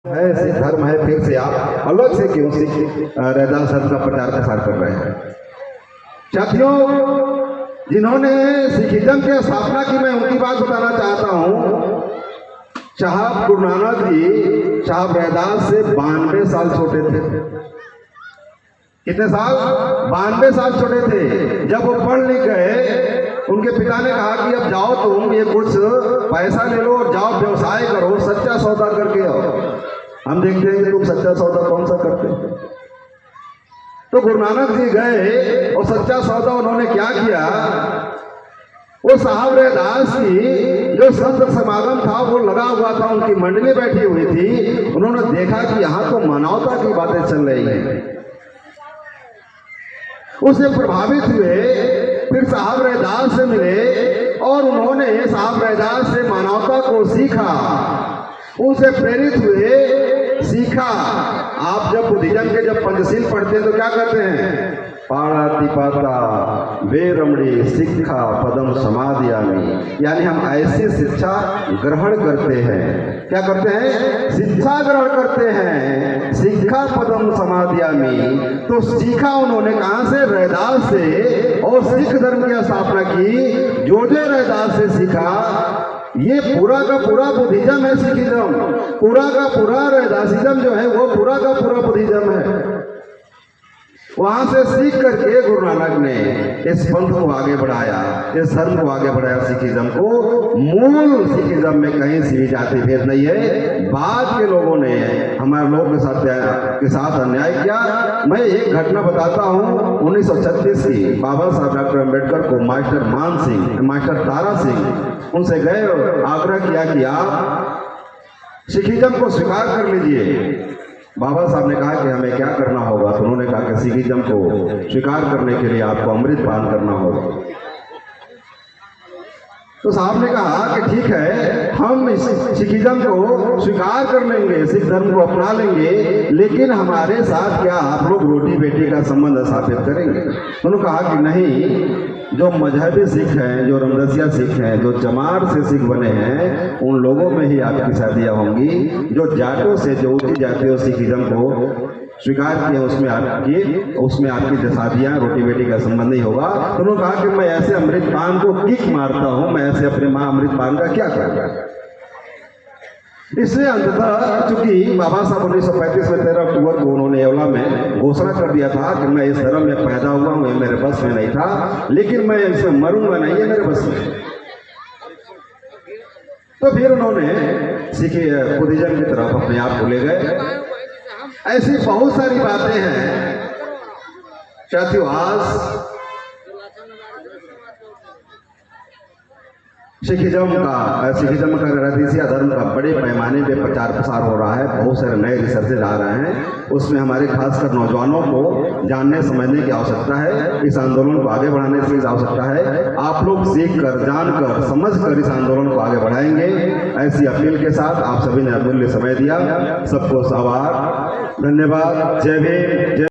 है सिख धर्म है, फिर से आप अलग से क्यों सिख रैदास धर्म का प्रचार प्रसार कर रहे हैं? साथियों, जिन्होंने सिखिज्म की स्थापना की, मैं उनकी बात बताना चाहता हूँ। साहब गुरु नानक जी साहब रैदास से 92 साल छोटे थे। कितने साल? 92 साल छोटे थे। जब वो पढ़ लिख गए, उनके पिता ने कहा कि अब जाओ तुम, ये कुछ पैसा ले लो और जाओ व्यवसाय करो, सच्चा सौदा करके आओ। हम देखते हैं कि तुम सच्चा सौदा कौन सा करते हैं। तो गुरु नानक जी गए और सच्चा सौदा उन्होंने क्या किया? वो साहब रैदास की जो संत समागम था वो लगा हुआ था, उनकी मंडली बैठी हुई थी। उन्होंने देखा कि यहाँ तो मानवता की बातें चल रही हैं, उससे प्रभावित हुए। फिर साहब रैदास से मिले और उन्होंने साहब रैदास से मानवता को सीखा, उनसे प्रेरित हुए, सीखा। आप जब बुद्धिज्म के जब पंचशील पढ़ते हैं तो क्या करते हैं? पाणातिपाता वेरमणि शिक्षा पदम समाधियामि, यानी हम ऐसी शिक्षा ग्रहण करते हैं। क्या करते हैं? शिक्षा ग्रहण करते हैं। शिक्षा पदम समाधियामि, तो सीखा उन्होंने कहाँ से? रैदास से। और सिख धर्म की स्थापना की जो रैदास से सीखा। ये पूरा का पूरा बुद्धिज्म है सिखिज्म, पूरा का पूरा रैदासिज्म जो है वो पूरा का पूरा बुद्धिज्म है। वहां से सीख करके गुरु नानक ने इस पंथ को आगे बढ़ाया, इस धर्म को आगे बढ़ाया, सिखिज्म को। मूल सिखिज्म में कहीं से भी जाति भेद नहीं है। बाद के लोगों ने हमारे लोग के साथ अन्याय किया। मैं एक घटना बताता हूँ। 1936 की बाबा साहब डॉक्टर अम्बेडकर को मास्टर मान सिंह, मास्टर तारा सिंह उनसे गए और आग्रह किया कि आप सिखिज्म को स्वीकार कर लीजिए। बाबा साहब ने कहा कि हमें क्या करना होगा? तो उन्होंने कहा कि सिखिज्म को स्वीकार करने के लिए आपको अमृत पान करना होगा। तो साहब ने कहा कि ठीक है, हम इस सिखिज्म को स्वीकार कर लेंगे, सिख धर्म को अपना लेंगे, लेकिन हमारे साथ क्या आप लोग रोटी बेटी का संबंध स्थापित करेंगे? उन्होंने कहा कि नहीं, जो मजहबी सिख हैं, जो रमदसिया सिख हैं, जो चमार से सिख बने हैं, उन लोगों में ही आपकी शादियाँ होंगी। जो जाटों से, जो ऊंची जातियों सिखिज्म को स्वीकार किया, उसमें आपकी शादियाँ रोटी बेटी का संबंध नहीं होगा। तो उन्होंने कहा कि मैं ऐसे अमृत पान को किक मारता हूँ, मैं ऐसे अपने माँ अमृत पान का क्या करूँगा? इसलिए अंततः चूंकि बाबा साहब 1935 में 13 अक्टूबर को उन्होंने येवला में घोषणा कर दिया था कि मैं इस धर्म में पैदा हुआ हूँ, मेरे बस में नहीं था, लेकिन मैं इसमें मरूंगा नहीं, है मेरे बस में। तो फिर उन्होंने सीखे बुद्धिज्म की तरफ अपने आप को ले गए। ऐसी बहुत सारी बातें हैं साथियों। आज सिखिज्म का रैदासिया धर्म का बड़े पैमाने पे प्रचार प्रसार हो रहा है। बहुत सारे नए रिसर्चेज आ रहे हैं, उसमें हमारे खासकर नौजवानों को जानने समझने की आवश्यकता है। इस आंदोलन को आगे बढ़ाने की आवश्यकता है। आप लोग सीख कर, जानकर, समझ कर इस आंदोलन को आगे बढ़ाएंगे, ऐसी अपील के साथ आप सभी ने अमूल्य समय दिया। सबको आभार, धन्यवाद। जय भीम, जय